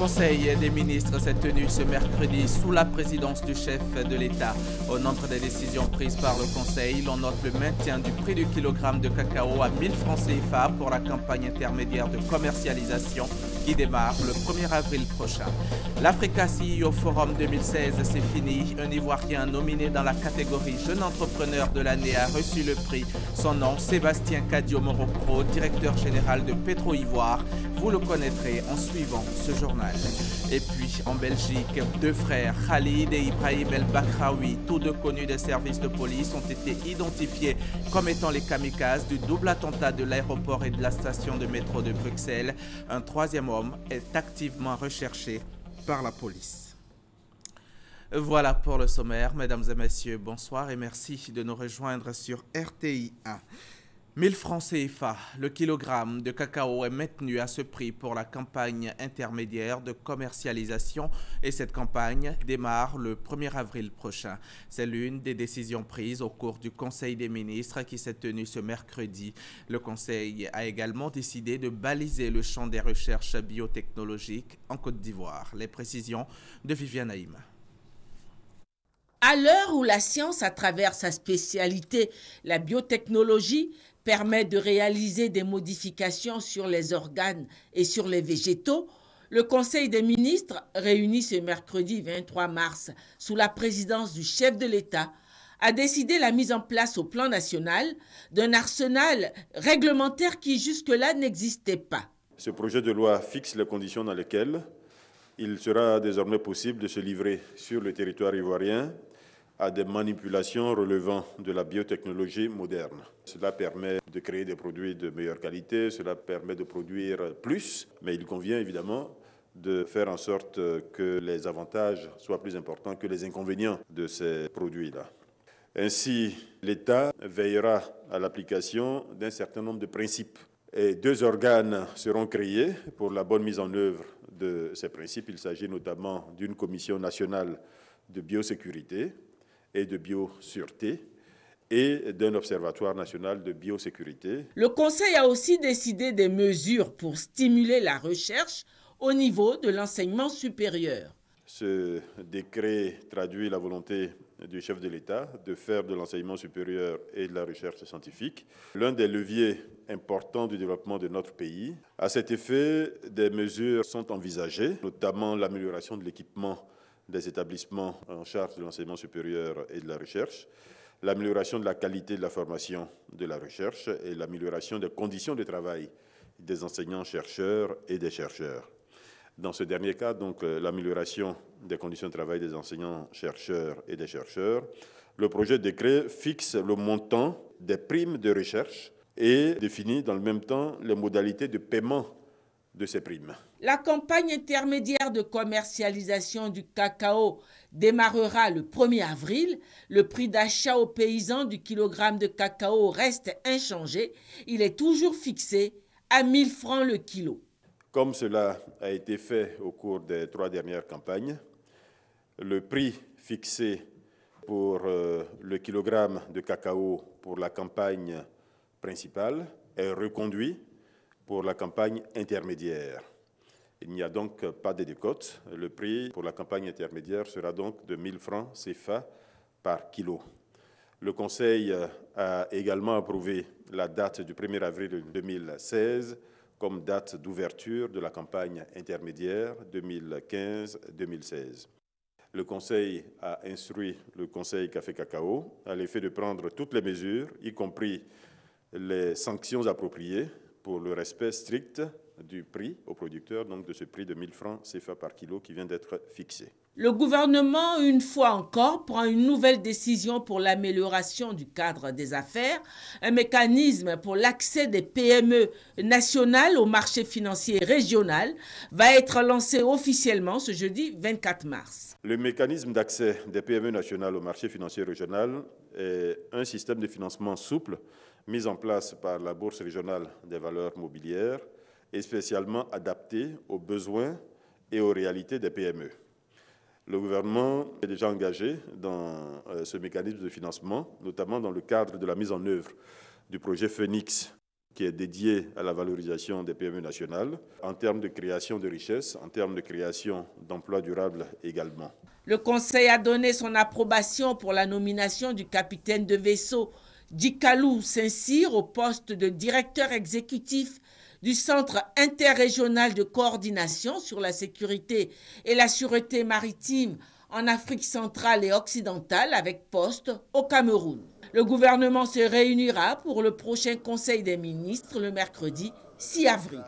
Conseil des ministres s'est tenu ce mercredi sous la présidence du chef de l'État. Au nombre des décisions prises par le Conseil, l'on note le maintien du prix du kilogramme de cacao à 1000 francs CFA pour la campagne intermédiaire de commercialisation qui démarre le 1er avril prochain. L'Africa CEO Forum 2016, c'est fini. Un Ivoirien nominé dans la catégorie Jeune Entrepreneur de l'année a reçu le prix. Son nom, Sébastien Kadio-Morocco, directeur général de Petro-Ivoire. Vous le connaîtrez en suivant ce journal. Et puis, en Belgique, deux frères, Khalid et Ibrahim El Bakraoui, tous deux connus des services de police, ont été identifiés comme étant les kamikazes du double attentat de l'aéroport et de la station de métro de Bruxelles. Un troisième homme est activement recherché par la police. Voilà pour le sommaire. Mesdames et messieurs, bonsoir et merci de nous rejoindre sur RTI 1. 1000 francs CFA, le kilogramme de cacao est maintenu à ce prix pour la campagne intermédiaire de commercialisation et cette campagne démarre le 1er avril prochain. C'est l'une des décisions prises au cours du Conseil des ministres qui s'est tenu ce mercredi. Le Conseil a également décidé de baliser le champ des recherches biotechnologiques en Côte d'Ivoire. Les précisions de Viviane Haïm. À l'heure où la science, à travers sa spécialité, la biotechnologie, permet de réaliser des modifications sur les organes et sur les végétaux, le Conseil des ministres, réuni ce mercredi 23 mars sous la présidence du chef de l'État, a décidé la mise en place au plan national d'un arsenal réglementaire qui jusque-là n'existait pas. Ce projet de loi fixe les conditions dans lesquelles il sera désormais possible de se livrer sur le territoire ivoirien à des manipulations relevant de la biotechnologie moderne. Cela permet de créer des produits de meilleure qualité, cela permet de produire plus, mais il convient évidemment de faire en sorte que les avantages soient plus importants que les inconvénients de ces produits-là. Ainsi, l'État veillera à l'application d'un certain nombre de principes. Et deux organes seront créés pour la bonne mise en œuvre de ces principes. Il s'agit notamment d'une commission nationale de biosécurité et de biosûreté et d'un observatoire national de biosécurité. Le Conseil a aussi décidé des mesures pour stimuler la recherche au niveau de l'enseignement supérieur. Ce décret traduit la volonté du chef de l'État de faire de l'enseignement supérieur et de la recherche scientifique l'un des leviers importants du développement de notre pays. À cet effet, des mesures sont envisagées, notamment l'amélioration de l'équipement des établissements en charge de l'enseignement supérieur et de la recherche, l'amélioration de la qualité de la formation de la recherche et l'amélioration des conditions de travail des enseignants-chercheurs et des chercheurs. Dans ce dernier cas, donc, l'amélioration des conditions de travail des enseignants-chercheurs et des chercheurs, le projet de décret fixe le montant des primes de recherche et définit dans le même temps les modalités de paiement de ces primes. La campagne intermédiaire de commercialisation du cacao démarrera le 1er avril. Le prix d'achat aux paysans du kilogramme de cacao reste inchangé. Il est toujours fixé à 1000 francs le kilo. Comme cela a été fait au cours des 3 dernières campagnes, le prix fixé pour le kilogramme de cacao pour la campagne principale est reconduit pour la campagne intermédiaire. Il n'y a donc pas de décote. Le prix pour la campagne intermédiaire sera donc de 1000 francs CFA par kilo. Le Conseil a également approuvé la date du 1er avril 2016 comme date d'ouverture de la campagne intermédiaire 2015-2016. Le Conseil a instruit le Conseil Café Cacao à l'effet de prendre toutes les mesures, y compris les sanctions appropriées pour le respect strict du prix aux producteurs, donc de ce prix de 1000 francs CFA par kilo qui vient d'être fixé. Le gouvernement, une fois encore, prend une nouvelle décision pour l'amélioration du cadre des affaires. Un mécanisme pour l'accès des PME nationales au marché financier régional va être lancé officiellement ce jeudi 24 mars. Le mécanisme d'accès des PME nationales au marché financier régional est un système de financement souple mis en place par la Bourse régionale des valeurs mobilières et spécialement adapté aux besoins et aux réalités des PME. Le gouvernement est déjà engagé dans ce mécanisme de financement, notamment dans le cadre de la mise en œuvre du projet Phoenix. qui est dédié à la valorisation des PME nationales, en termes de création de richesses, en termes de création d'emplois durables également. Le Conseil a donné son approbation pour la nomination du capitaine de vaisseau Djikalou Saint-Cyr au poste de directeur exécutif du Centre interrégional de coordination sur la sécurité et la sûreté maritime en Afrique centrale et occidentale avec poste au Cameroun. Le gouvernement se réunira pour le prochain Conseil des ministres le mercredi 6 avril.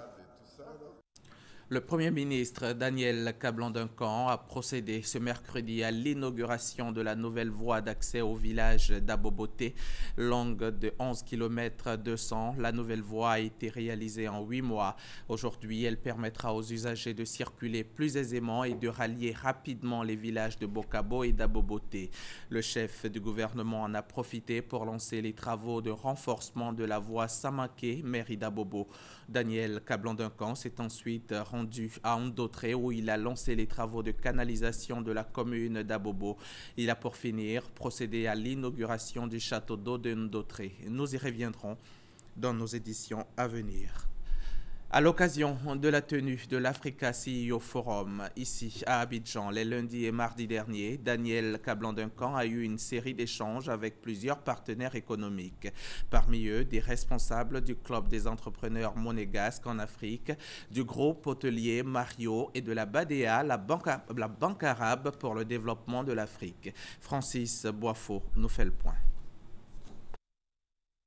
Le Premier ministre Daniel Kablan-Duncan a procédé ce mercredi à l'inauguration de la nouvelle voie d'accès au village d'Aboboté, longue de 11 km 200. La nouvelle voie a été réalisée en 8 mois. Aujourd'hui, elle permettra aux usagers de circuler plus aisément et de rallier rapidement les villages de Bokabo et d'Aboboté. Le chef du gouvernement en a profité pour lancer les travaux de renforcement de la voie Samaké, mairie d'Abobo. Daniel Kablan-Duncan s'est ensuite rendu à Ndotré où il a lancé les travaux de canalisation de la commune d'Abobo. Il a pour finir procédé à l'inauguration du château d'eau de Ndotré. Nous y reviendrons dans nos éditions à venir. À l'occasion de la tenue de l'Africa CEO Forum ici à Abidjan les lundis et mardis derniers, Daniel Kablan-Duncan a eu une série d'échanges avec plusieurs partenaires économiques. Parmi eux, des responsables du Club des entrepreneurs monégasques en Afrique, du groupe hôtelier Mario et de la BADEA, la Banque arabe pour le développement de l'Afrique. Francis Boifo nous fait le point.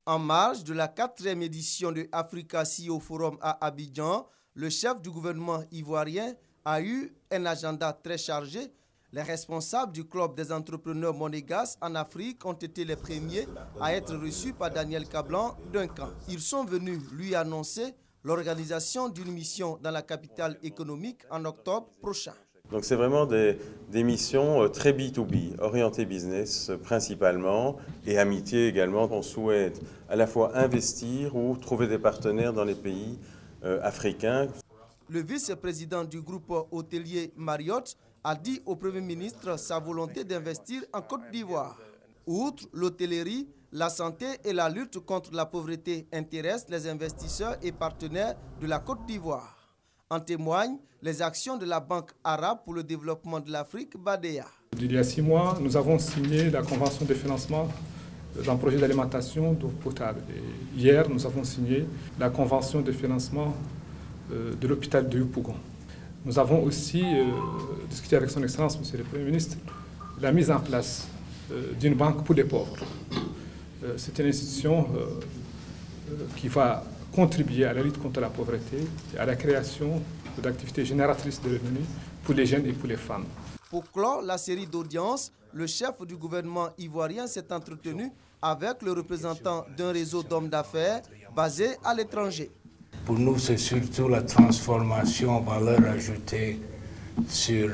En marge de la 4e édition de Africa CEO Forum à Abidjan, le chef du gouvernement ivoirien a eu un agenda très chargé. Les responsables du Club des entrepreneurs monégasques en Afrique ont été les premiers à être reçus par Daniel Kablan-Duncan. Ils sont venus lui annoncer l'organisation d'une mission dans la capitale économique en octobre prochain. Donc c'est vraiment des missions très B2B, orientées business principalement et amitié également. On souhaite à la fois investir ou trouver des partenaires dans les pays africains. Le vice-président du groupe hôtelier Marriott a dit au Premier ministre sa volonté d'investir en Côte d'Ivoire. Outre l'hôtellerie, la santé et la lutte contre la pauvreté intéressent les investisseurs et partenaires de la Côte d'Ivoire. En témoignent les actions de la Banque arabe pour le développement de l'Afrique, BADEA. Il y a 6 mois, nous avons signé la convention de financement d'un projet d'alimentation d'eau potable. Et hier, nous avons signé la convention de financement de l'hôpital de Yopougon. Nous avons aussi discuté avec son Excellence, Monsieur le Premier ministre, la mise en place d'une banque pour les pauvres. C'est une institution qui va contribuer à la lutte contre la pauvreté et à la création d'activités génératrices de revenus pour les jeunes et pour les femmes. Pour clore la série d'audiences, le chef du gouvernement ivoirien s'est entretenu avec le représentant d'un réseau d'hommes d'affaires basé à l'étranger. Pour nous, c'est surtout la transformation en valeur ajoutée sur,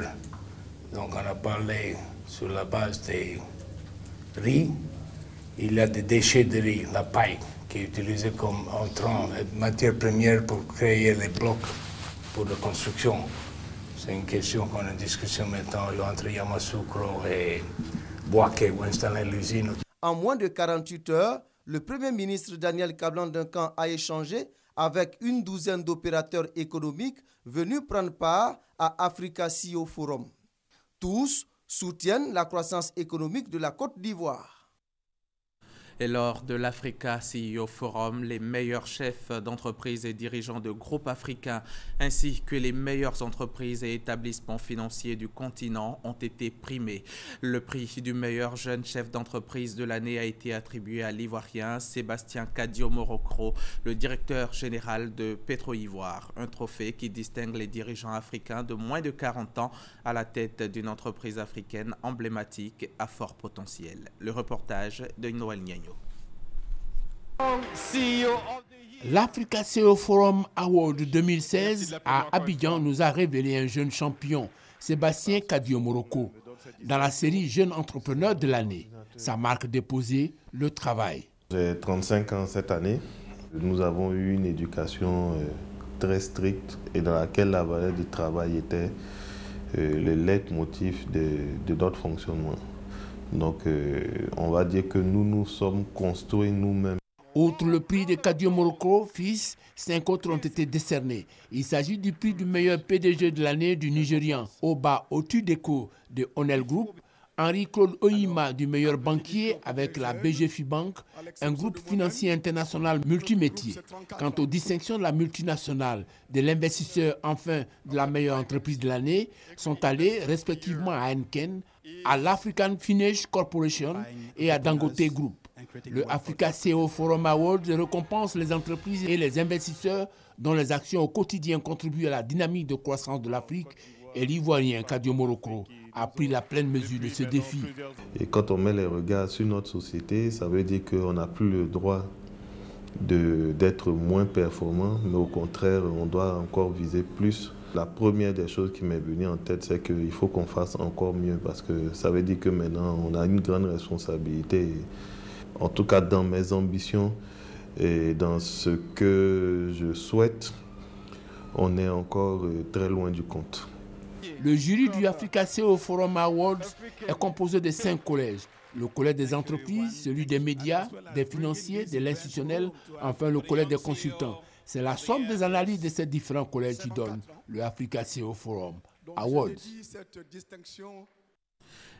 donc on a parlé sur la base des riz. Il y a des déchets de riz, la paille, qui est utilisée comme matière première pour créer les blocs pour la construction. C'est une question qu'on a en discussion maintenant entre Yamoussoukro et Bouaké où installer l'usine. En moins de 48 heures, le Premier ministre Daniel Kablan-Duncan a échangé avec une douzaine d'opérateurs économiques venus prendre part à Africa CEO Forum. Tous soutiennent la croissance économique de la Côte d'Ivoire. Et lors de l'Africa CEO Forum, les meilleurs chefs d'entreprise et dirigeants de groupes africains ainsi que les meilleures entreprises et établissements financiers du continent ont été primés. Le prix du meilleur jeune chef d'entreprise de l'année a été attribué à l'Ivoirien Sébastien Kadio-Morokro, le directeur général de Petro-Ivoire. Un trophée qui distingue les dirigeants africains de moins de 40 ans à la tête d'une entreprise africaine emblématique à fort potentiel. Le reportage de Noël Niagno. L'Africa CEO Forum Award 2016 à Abidjan nous a révélé un jeune champion, Sébastien Kadio-Morokro, dans la série Jeune entrepreneur de l'année. Sa marque déposée, le travail. J'ai 35 ans cette année. Nous avons eu une éducation très stricte et dans laquelle la valeur du travail était le leitmotiv de notre fonctionnement. Donc on va dire que nous nous sommes construits nous-mêmes. Outre le prix de Kadio Moroko, fils, 5 autres ont été décernés. Il s'agit du prix du meilleur PDG de l'année du Nigérian, Oba Otudeko de Onel Group, Henri-Claude Oyima du meilleur banquier avec la BGFI Bank, un groupe financier international multimétier. Quant aux distinctions de la multinationale, de l'investisseur, enfin de la meilleure entreprise de l'année, sont allées respectivement à Heineken, à l'African Finnish Corporation et à Dangote Group. Le Africa CEO Forum Awards récompense les entreprises et les investisseurs dont les actions au quotidien contribuent à la dynamique de croissance de l'Afrique, et l'Ivoirien Kadio Moroko a pris la pleine mesure de ce défi. Et quand on met les regards sur notre société, ça veut dire qu'on n'a plus le droit d'être moins performant, mais au contraire, on doit encore viser plus. La première des choses qui m'est venue en tête, c'est qu'il faut qu'on fasse encore mieux, parce que ça veut dire que maintenant, on a une grande responsabilité. En tout cas, dans mes ambitions et dans ce que je souhaite, on est encore très loin du compte. Le jury du Africa CEO Forum Awards est composé de 5 collèges. Le collège des entreprises, celui des médias, des financiers, de l'institutionnel, enfin le collège des consultants. C'est la somme des analyses de ces différents collèges qui donne le Africa CEO Forum Awards.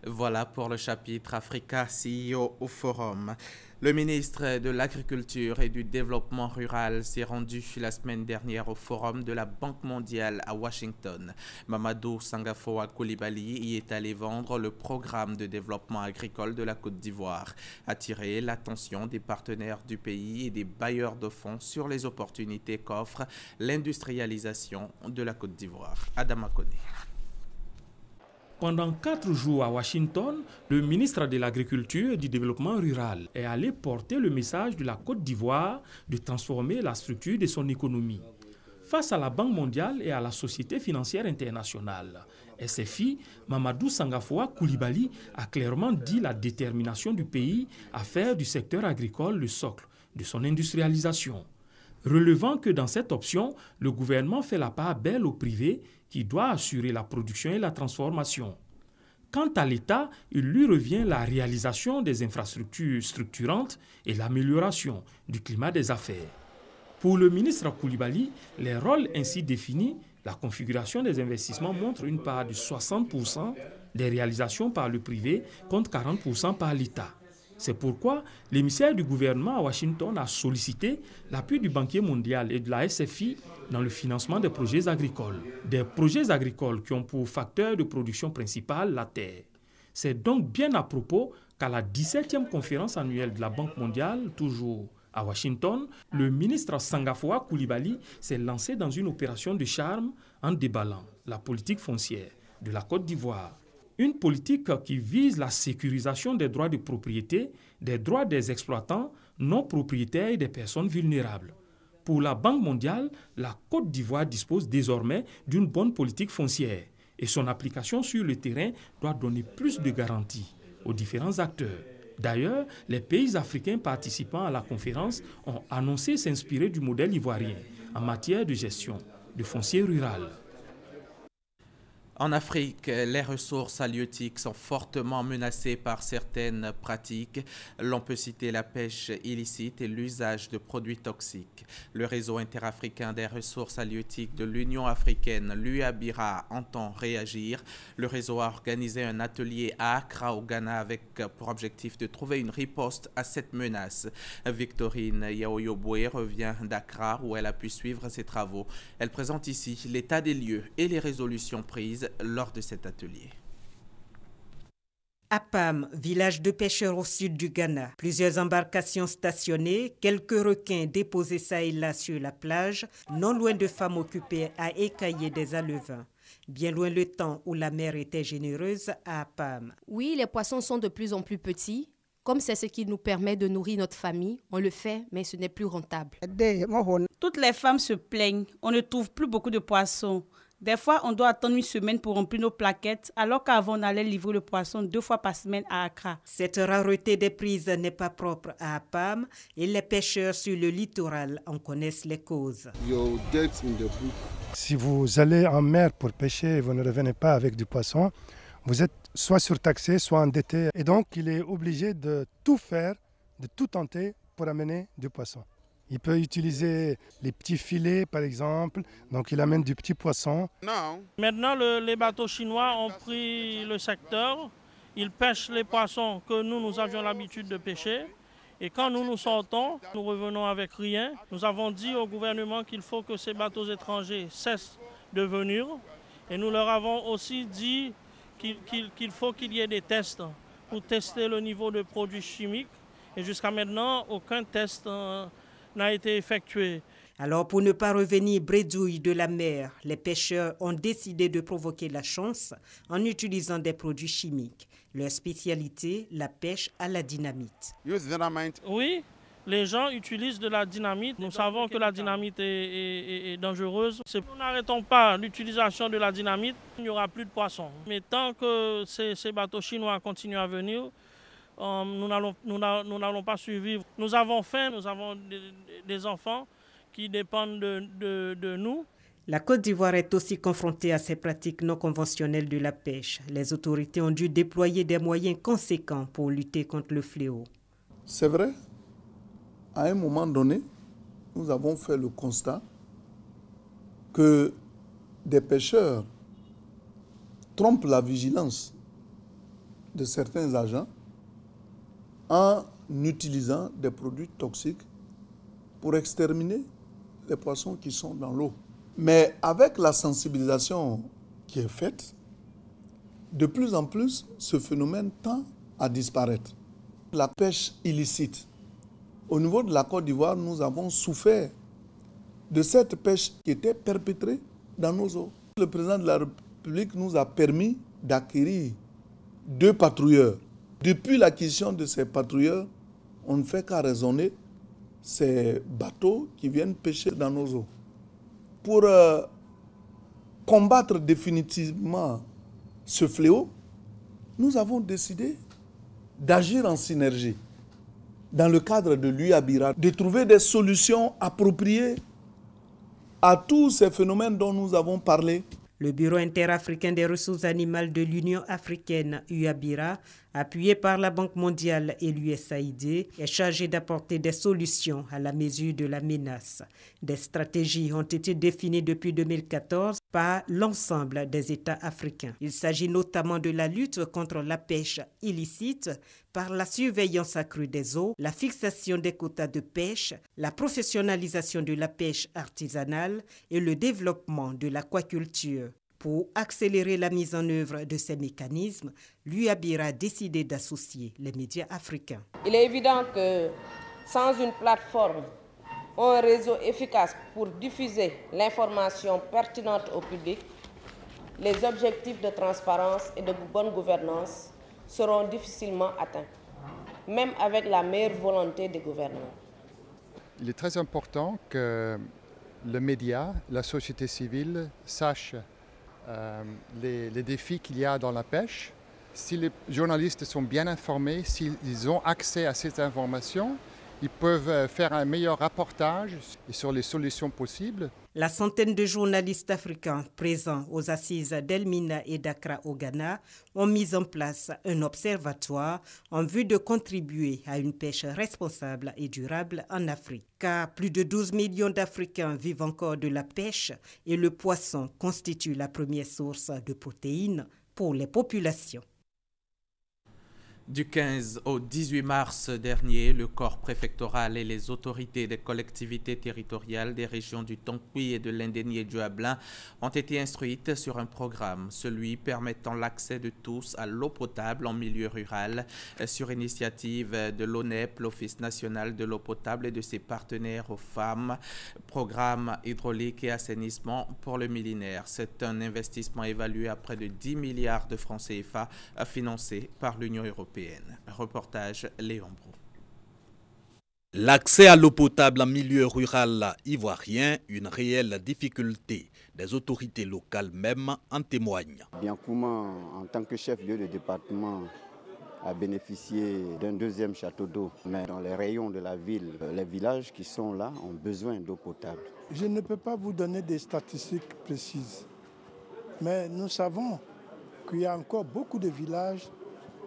Voilà pour le chapitre Africa CEO au Forum. Le ministre de l'Agriculture et du Développement rural s'est rendu la semaine dernière au Forum de la Banque mondiale à Washington. Mamadou Sangafoa Coulibaly y est allé vendre le programme de développement agricole de la Côte d'Ivoire, attirer l'attention des partenaires du pays et des bailleurs de fonds sur les opportunités qu'offre l'industrialisation de la Côte d'Ivoire. Adama Koné. Pendant 4 jours à Washington, le ministre de l'Agriculture et du Développement rural est allé porter le message de la Côte d'Ivoire de transformer la structure de son économie. Face à la Banque mondiale et à la Société financière internationale, SFI, Mamadou Sangafoa Coulibaly a clairement dit la détermination du pays à faire du secteur agricole le socle de son industrialisation. Relevant que dans cette option, le gouvernement fait la part belle au privé qui doit assurer la production et la transformation. Quant à l'État, il lui revient la réalisation des infrastructures structurantes et l'amélioration du climat des affaires. Pour le ministre Coulibaly, les rôles ainsi définis, la configuration des investissements montre une part de 60% des réalisations par le privé contre 40% par l'État. C'est pourquoi l'émissaire du gouvernement à Washington a sollicité l'appui du Banquier mondial et de la SFI dans le financement des projets agricoles. Des projets agricoles qui ont pour facteur de production principal la terre. C'est donc bien à propos qu'à la 17e conférence annuelle de la Banque mondiale, toujours à Washington, le ministre Sangafoa Coulibaly s'est lancé dans une opération de charme en déballant la politique foncière de la Côte d'Ivoire. Une politique qui vise la sécurisation des droits de propriété, des droits des exploitants non propriétaires et des personnes vulnérables. Pour la Banque mondiale, la Côte d'Ivoire dispose désormais d'une bonne politique foncière et son application sur le terrain doit donner plus de garanties aux différents acteurs. D'ailleurs, les pays africains participant à la conférence ont annoncé s'inspirer du modèle ivoirien en matière de gestion de foncier rural. En Afrique, les ressources halieutiques sont fortement menacées par certaines pratiques. L'on peut citer la pêche illicite et l'usage de produits toxiques. Le réseau interafricain des ressources halieutiques de l'Union africaine, l'UABIRA, entend réagir. Le réseau a organisé un atelier à Accra, au Ghana, avec pour objectif de trouver une riposte à cette menace. Victorine Yaoyoboué revient d'Accra, où elle a pu suivre ses travaux. Elle présente ici l'état des lieux et les résolutions prises lors de cet atelier. Apam, village de pêcheurs au sud du Ghana. Plusieurs embarcations stationnées, quelques requins déposés çà et là sur la plage, non loin de femmes occupées à écailler des alevins. Bien loin le temps où la mer était généreuse à Apam. Oui, les poissons sont de plus en plus petits. Comme c'est ce qui nous permet de nourrir notre famille, on le fait, mais ce n'est plus rentable. Toutes les femmes se plaignent, on ne trouve plus beaucoup de poissons. Des fois, on doit attendre une semaine pour remplir nos plaquettes, alors qu'avant, on allait livrer le poisson 2 fois par semaine à Accra. Cette rareté des prises n'est pas propre à Apam et les pêcheurs sur le littoral en connaissent les causes. Si vous allez en mer pour pêcher et vous ne revenez pas avec du poisson, vous êtes soit surtaxé, soit endetté. Et donc, il est obligé de tout faire, de tout tenter pour amener du poisson. Il peut utiliser les petits filets, par exemple, donc il amène du petit poisson. Maintenant, les bateaux chinois ont pris le secteur. Ils pêchent les poissons que nous avions l'habitude de pêcher. Et quand nous sortons, nous revenons avec rien. Nous avons dit au gouvernement qu'il faut que ces bateaux étrangers cessent de venir. Et nous leur avons aussi dit qu'il faut qu'il y ait des tests pour tester le niveau de produits chimiques. Et jusqu'à maintenant, aucun test n'a été effectué. Alors, pour ne pas revenir bredouille de la mer, les pêcheurs ont décidé de provoquer la chance en utilisant des produits chimiques. Leur spécialité, la pêche à la dynamite. Oui, les gens utilisent de la dynamite. Nous savons que la dynamite est dangereuse. Si nous n'arrêtons pas l'utilisation de la dynamite, il n'y aura plus de poissons. Mais tant que ces bateaux chinois continuent à venir, nous n'allons pas survivre. Nous avons faim, nous avons des enfants qui dépendent de nous. La Côte d'Ivoire est aussi confrontée à ces pratiques non conventionnelles de la pêche. Les autorités ont dû déployer des moyens conséquents pour lutter contre le fléau. C'est vrai, à un moment donné, nous avons fait le constat que des pêcheurs trompent la vigilance de certains agents en utilisant des produits toxiques pour exterminer les poissons qui sont dans l'eau. Mais avec la sensibilisation qui est faite, de plus en plus, ce phénomène tend à disparaître. La pêche illicite. Au niveau de la Côte d'Ivoire, nous avons souffert de cette pêche qui était perpétrée dans nos eaux. Le président de la République nous a permis d'acquérir 2 patrouilleurs. Depuis l'acquisition de ces patrouilleurs, on ne fait qu'à raisonner ces bateaux qui viennent pêcher dans nos eaux. Pour combattre définitivement ce fléau, nous avons décidé d'agir en synergie dans le cadre de l'UABIRA, de trouver des solutions appropriées à tous ces phénomènes dont nous avons parlé. Le Bureau interafricain des ressources animales de l'Union africaine, UABIRA, appuyé par la Banque mondiale et l'USAID, est chargé d'apporter des solutions à la mesure de la menace. Des stratégies ont été définies depuis 2014 par l'ensemble des États africains. Il s'agit notamment de la lutte contre la pêche illicite par la surveillance accrue des eaux, la fixation des quotas de pêche, la professionnalisation de la pêche artisanale et le développement de l'aquaculture. Pour accélérer la mise en œuvre de ces mécanismes, l'UABIRA a décidé d'associer les médias africains. Il est évident que sans une plateforme ou un réseau efficace pour diffuser l'information pertinente au public, les objectifs de transparence et de bonne gouvernance seront difficilement atteints, même avec la meilleure volonté des gouvernements. Il est très important que le média, la société civile sachent les défis qu'il y a dans la pêche. Si les journalistes sont bien informés, s'ils ont accès à cette information, ils peuvent faire un meilleur rapportage sur les solutions possibles. La centaine de journalistes africains présents aux assises d'Elmina et d'Accra au Ghana ont mis en place un observatoire en vue de contribuer à une pêche responsable et durable en Afrique. Car plus de 12 millions d'Africains vivent encore de la pêche et le poisson constitue la première source de protéines pour les populations. Du 15 au 18 mars dernier, le corps préfectoral et les autorités des collectivités territoriales des régions du Tonkoui et de l'Indéni et du Hablin ont été instruites sur un programme, celui permettant l'accès de tous à l'eau potable en milieu rural, sur initiative de l'ONEP, l'Office national de l'eau potable et de ses partenaires aux femmes, programme hydraulique et assainissement pour le millénaire. C'est un investissement évalué à près de 10 milliards de francs CFA financé par l'Union européenne. Reportage Léon Brou. L'accès à l'eau potable en milieu rural ivoirien, une réelle difficulté. Des autorités locales même en témoignent. Biancouma, en tant que chef-lieu de département, a bénéficié d'un 2e château d'eau. Mais dans les rayons de la ville, les villages qui sont là ont besoin d'eau potable. Je ne peux pas vous donner des statistiques précises, mais nous savons qu'il y a encore beaucoup de villages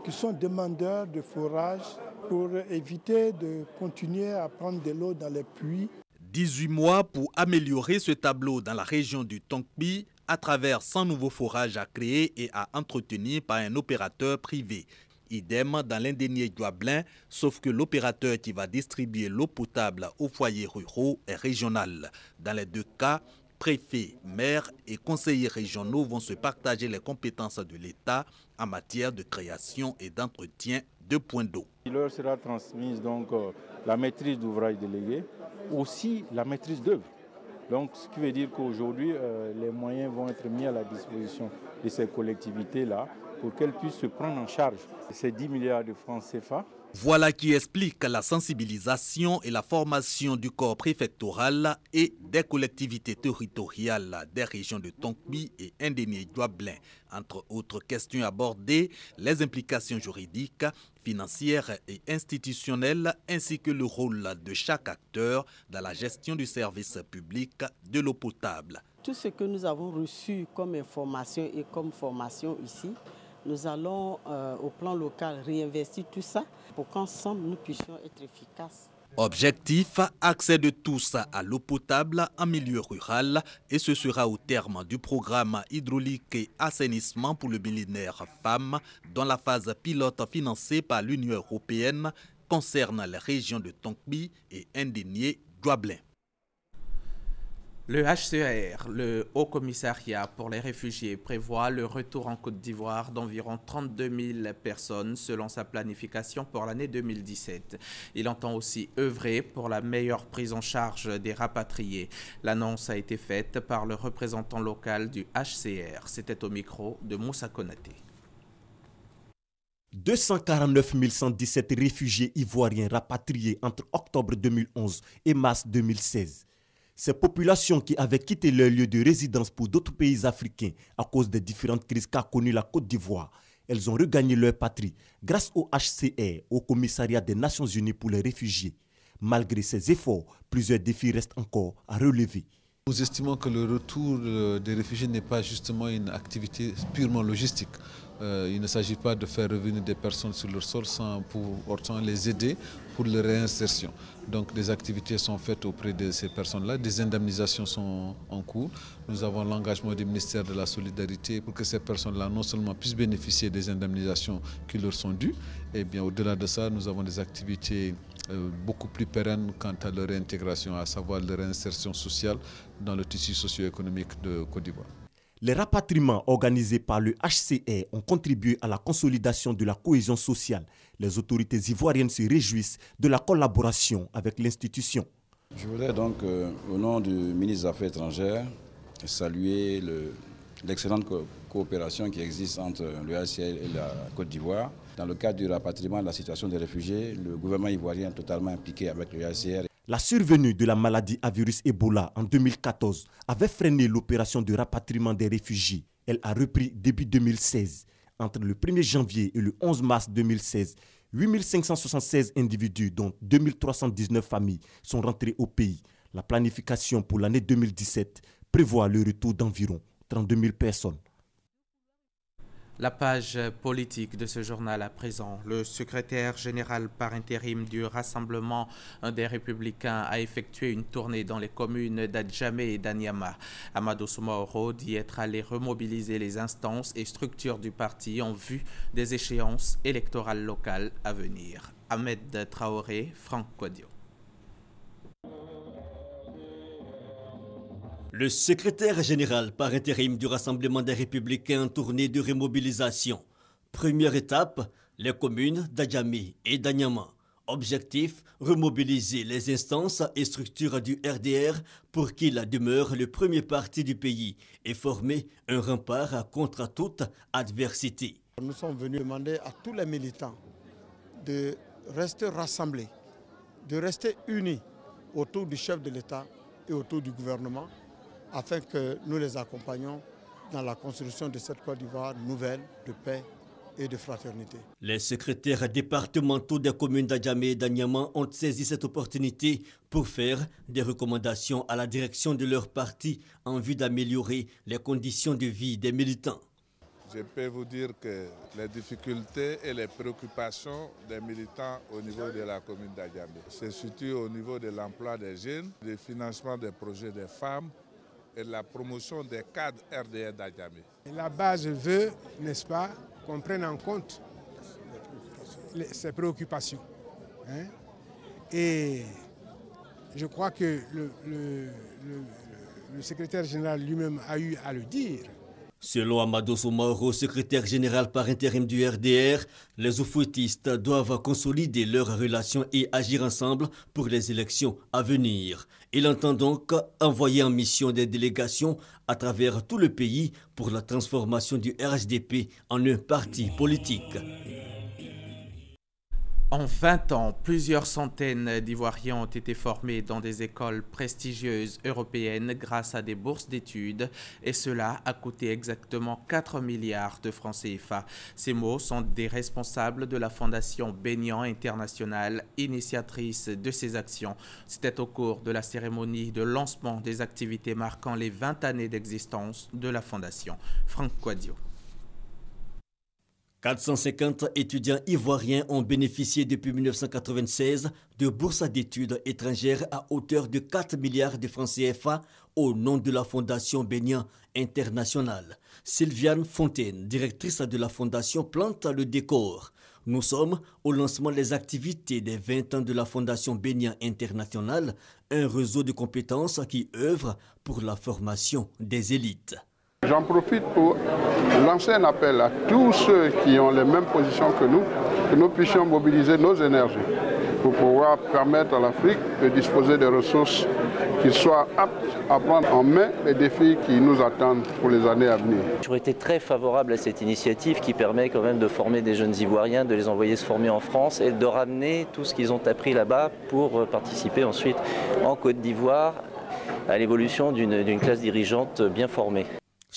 qui sont demandeurs de forage pour éviter de continuer à prendre de l'eau dans les puits. 18 mois pour améliorer ce tableau dans la région du Tongbi à travers 100 nouveaux forages à créer et à entretenir par un opérateur privé. Idem dans l'indénié Douablin, sauf que l'opérateur qui va distribuer l'eau potable aux foyers ruraux est régional. Dans les deux cas, préfets, maires et conseillers régionaux vont se partager les compétences de l'État en matière de création et d'entretien de points d'eau. Il leur sera transmise donc la maîtrise d'ouvrage délégué, aussi la maîtrise d'œuvre. Donc, ce qui veut dire qu'aujourd'hui, les moyens vont être mis à la disposition de ces collectivités-là pour qu'elles puissent se prendre en charge ces 10 milliards de francs CFA. Voilà qui explique la sensibilisation et la formation du corps préfectoral et des collectivités territoriales des régions de Tongbi et Indénié-Douablin. Entre autres questions abordées, les implications juridiques, financières et institutionnelles, ainsi que le rôle de chaque acteur dans la gestion du service public de l'eau potable. Tout ce que nous avons reçu comme information et comme formation ici, nous allons au plan local réinvestir tout ça pour qu'ensemble nous puissions être efficaces. Objectif, accès de tous à l'eau potable en milieu rural, et ce sera au terme du programme hydraulique et assainissement pour le millénaire femmes, dont la phase pilote financée par l'Union européenne concerne les régions de Tongbi et Indénié-Douablin. Le HCR, le Haut Commissariat pour les réfugiés, prévoit le retour en Côte d'Ivoire d'environ 32 000 personnes selon sa planification pour l'année 2017. Il entend aussi œuvrer pour la meilleure prise en charge des rapatriés. L'annonce a été faite par le représentant local du HCR. C'était au micro de Moussa Konaté. 249 117 réfugiés ivoiriens rapatriés entre octobre 2011 et mars 2016. Ces populations qui avaient quitté leur lieu de résidence pour d'autres pays africains à cause des différentes crises qu'a connues la Côte d'Ivoire, elles ont regagné leur patrie grâce au HCR, au Commissariat des Nations Unies pour les réfugiés. Malgré ces efforts, plusieurs défis restent encore à relever. Nous estimons que le retour des réfugiés n'est pas justement une activité purement logistique. Il ne s'agit pas de faire revenir des personnes sur leur sol sans pour autant les aider pour leur réinsertion. Donc des activités sont faites auprès de ces personnes-là, des indemnisations sont en cours. Nous avons l'engagement du ministère de la Solidarité pour que ces personnes-là non seulement puissent bénéficier des indemnisations qui leur sont dues, et bien au-delà de ça, nous avons des activités beaucoup plus pérennes quant à leur réintégration, à savoir leur réinsertion sociale dans le tissu socio-économique de Côte d'Ivoire. Les rapatriements organisés par le HCR ont contribué à la consolidation de la cohésion sociale. Les autorités ivoiriennes se réjouissent de la collaboration avec l'institution. Je voudrais donc, au nom du ministre des Affaires étrangères, saluer l'excellente coopération qui existe entre le HCR et la Côte d'Ivoire. Dans le cadre du rapatriement de la situation des réfugiés, le gouvernement ivoirien est totalement impliqué avec le HCR. La survenue de la maladie à virus Ebola en 2014 avait freiné l'opération de rapatriement des réfugiés. Elle a repris début 2016. Entre le 1er janvier et le 11 mars 2016, 8 576 individus, dont 2 319 familles, sont rentrés au pays. La planification pour l'année 2017 prévoit le retour d'environ 32 000 personnes. La page politique de ce journal à présent. Le secrétaire général par intérim du Rassemblement des Républicains a effectué une tournée dans les communes d'Adjamé et d'Anyama. Amadou Soumaoro dit être allé remobiliser les instances et structures du parti en vue des échéances électorales locales à venir. Ahmed Traoré, Franck Quadio. Le secrétaire général par intérim du Rassemblement des Républicains en tournée de remobilisation. Première étape, les communes d'Adjamé et d'Anyama. Objectif, remobiliser les instances et structures du RDR pour qu'il demeure le premier parti du pays et former un rempart contre toute adversité. Nous sommes venus demander à tous les militants de rester rassemblés, de rester unis autour du chef de l'État et autour du gouvernement, afin que nous les accompagnions dans la construction de cette Côte d'Ivoire nouvelle de paix et de fraternité. Les secrétaires départementaux des communes d'Adjamé et d'Anyama ont saisi cette opportunité pour faire des recommandations à la direction de leur parti en vue d'améliorer les conditions de vie des militants. Je peux vous dire que les difficultés et les préoccupations des militants au niveau de la commune d'Adjamé, c'est surtout au niveau de l'emploi des jeunes, du financement des projets des femmes et de la promotion des cadres RDR d'Adjamé. La base veut, n'est-ce pas, qu'on prenne en compte ces préoccupations. Et je crois que le secrétaire général lui-même a eu à le dire. Selon Amadou Soumaoro, secrétaire général par intérim du RDR, les oufouettistes doivent consolider leurs relations et agir ensemble pour les élections à venir. Il entend donc envoyer en mission des délégations à travers tout le pays pour la transformation du RHDP en un parti politique. En 20 ans, plusieurs centaines d'Ivoiriens ont été formés dans des écoles prestigieuses européennes grâce à des bourses d'études, et cela a coûté exactement 4 milliards de francs CFA. Ces mots sont des responsables de la Fondation Bénian International, initiatrice de ces actions. C'était au cours de la cérémonie de lancement des activités marquant les 20 années d'existence de la Fondation. Franck Quadio. 450 étudiants ivoiriens ont bénéficié depuis 1996 de bourses d'études étrangères à hauteur de 4 milliards de francs CFA au nom de la Fondation Bénian International. Sylviane Fontaine, directrice de la Fondation, plante le décor. Nous sommes au lancement des activités des 20 ans de la Fondation Bénian International, un réseau de compétences qui œuvre pour la formation des élites. J'en profite pour lancer un appel à tous ceux qui ont les mêmes positions que nous puissions mobiliser nos énergies pour pouvoir permettre à l'Afrique de disposer des ressources qui soient aptes à prendre en main les défis qui nous attendent pour les années à venir. J'aurais été très favorable à cette initiative qui permet quand même de former des jeunes Ivoiriens, de les envoyer se former en France et de ramener tout ce qu'ils ont appris là-bas pour participer ensuite en Côte d'Ivoire à l'évolution d'une classe dirigeante bien formée.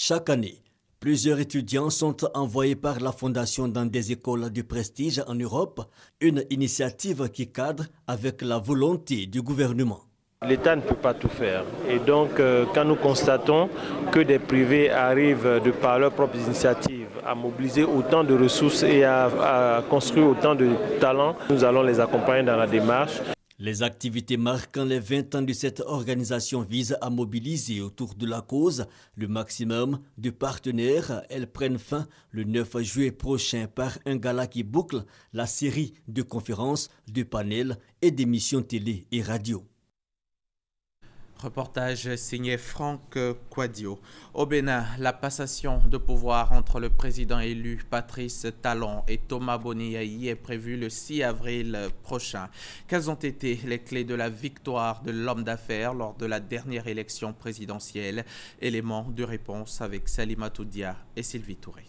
Chaque année, plusieurs étudiants sont envoyés par la Fondation dans des écoles de prestige en Europe, une initiative qui cadre avec la volonté du gouvernement. L'État ne peut pas tout faire et donc quand nous constatons que des privés arrivent de par leurs propres initiatives à mobiliser autant de ressources et à construire autant de talents, nous allons les accompagner dans la démarche. Les activités marquant les 20 ans de cette organisation visent à mobiliser autour de la cause le maximum de partenaires. Elles prennent fin le 9 juillet prochain par un gala qui boucle la série de conférences, de panels et d'émissions télé et radio. Reportage signé Franck Quadio. Au Bénin, la passation de pouvoir entre le président élu Patrice Talon et Thomas Boni-Yayi est prévue le 6 avril prochain. Quelles ont été les clés de la victoire de l'homme d'affaires lors de la dernière élection présidentielle? Éléments de réponse avec Salimatou Dia et Sylvie Touré.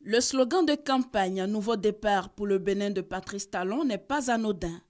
Le slogan de campagne « Nouveau départ pour le Bénin » de Patrice Talon n'est pas anodin.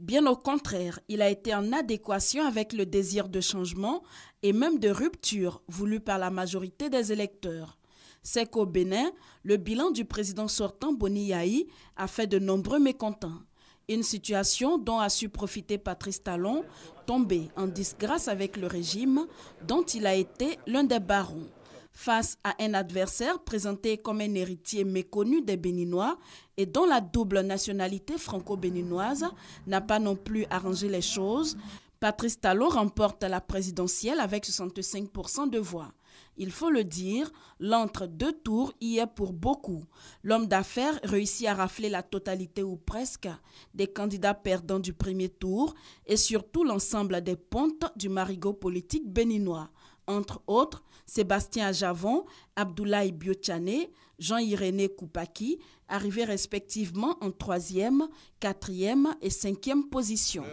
Bien au contraire, il a été en adéquation avec le désir de changement et même de rupture voulu par la majorité des électeurs. C'est qu'au Bénin, le bilan du président sortant Boni-Yayi a fait de nombreux mécontents. Une situation dont a su profiter Patrice Talon, tombé en disgrâce avec le régime dont il a été l'un des barons. Face à un adversaire présenté comme un héritier méconnu des Béninois et dont la double nationalité franco-béninoise n'a pas non plus arrangé les choses, Patrice Talon remporte la présidentielle avec 65% de voix. Il faut le dire, l'entre-deux tours y est pour beaucoup. L'homme d'affaires réussit à rafler la totalité ou presque des candidats perdants du premier tour et surtout l'ensemble des pontes du marigot politique béninois. Entre autres, Sébastien Ajavon, Abdoulaye Biochane, Jean-Irénée Koupaki, arrivés respectivement en 3e, 4e et 5e position.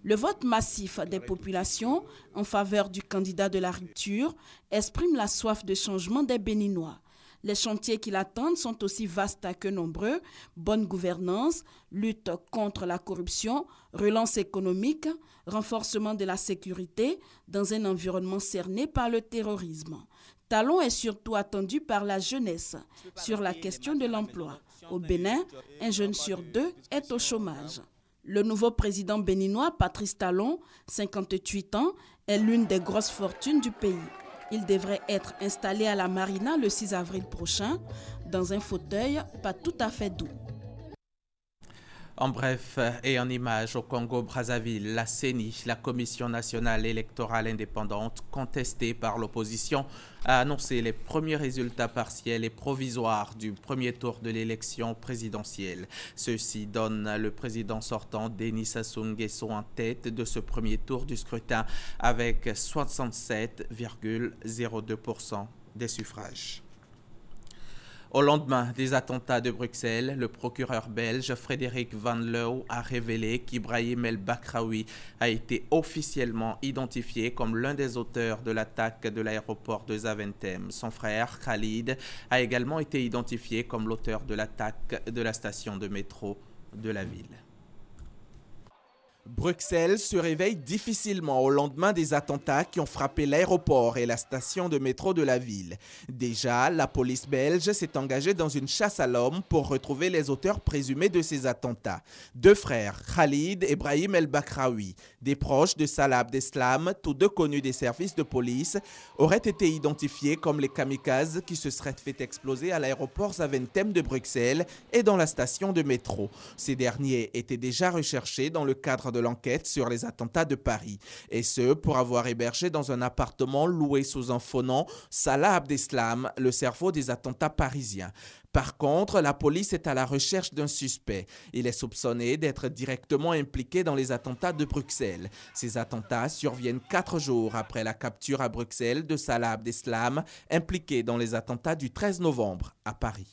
Le vote massif des populations en faveur du candidat de la rupture exprime la soif de changement des Béninois. Les chantiers qui l'attendent sont aussi vastes que nombreux: bonne gouvernance, lutte contre la corruption, relance économique, renforcement de la sécurité dans un environnement cerné par le terrorisme. Talon est surtout attendu par la jeunesse sur la question de l'emploi. Au Bénin, un jeune sur deux est au chômage. Le nouveau président béninois, Patrice Talon, 58 ans, est l'une des grosses fortunes du pays. Il devrait être installé à la Marina le 6 avril prochain, dans un fauteuil pas tout à fait doux. En bref et en images, au Congo-Brazzaville, la CENI, la Commission nationale électorale indépendante, contestée par l'opposition, a annoncé les premiers résultats partiels et provisoires du premier tour de l'élection présidentielle. Ceci donne le président sortant, Denis Sassou Nguesso, en tête de ce premier tour du scrutin avec 67,02% des suffrages. Au lendemain des attentats de Bruxelles, le procureur belge Frédéric Van Loo a révélé qu'Ibrahim El Bakraoui a été officiellement identifié comme l'un des auteurs de l'attaque de l'aéroport de Zaventem. Son frère Khalid a également été identifié comme l'auteur de l'attaque de la station de métro de la ville. Bruxelles se réveille difficilement au lendemain des attentats qui ont frappé l'aéroport et la station de métro de la ville. Déjà, la police belge s'est engagée dans une chasse à l'homme pour retrouver les auteurs présumés de ces attentats. Deux frères, Khalid et Brahim El Bakraoui, des proches de Salah Abdeslam, tous deux connus des services de police, auraient été identifiés comme les kamikazes qui se seraient fait exploser à l'aéroport Zaventem de Bruxelles et dans la station de métro. Ces derniers étaient déjà recherchés dans le cadre de l'enquête sur les attentats de Paris, et ce pour avoir hébergé dans un appartement loué sous un faux nom Salah Abdeslam, le cerveau des attentats parisiens. Par contre, la police est à la recherche d'un suspect. Il est soupçonné d'être directement impliqué dans les attentats de Bruxelles. Ces attentats surviennent 4 jours après la capture à Bruxelles de Salah Abdeslam, impliqué dans les attentats du 13 novembre à Paris.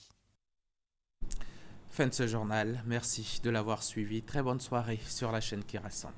Fin de ce journal. Merci de l'avoir suivi. Très bonne soirée sur la chaîne qui rassemble.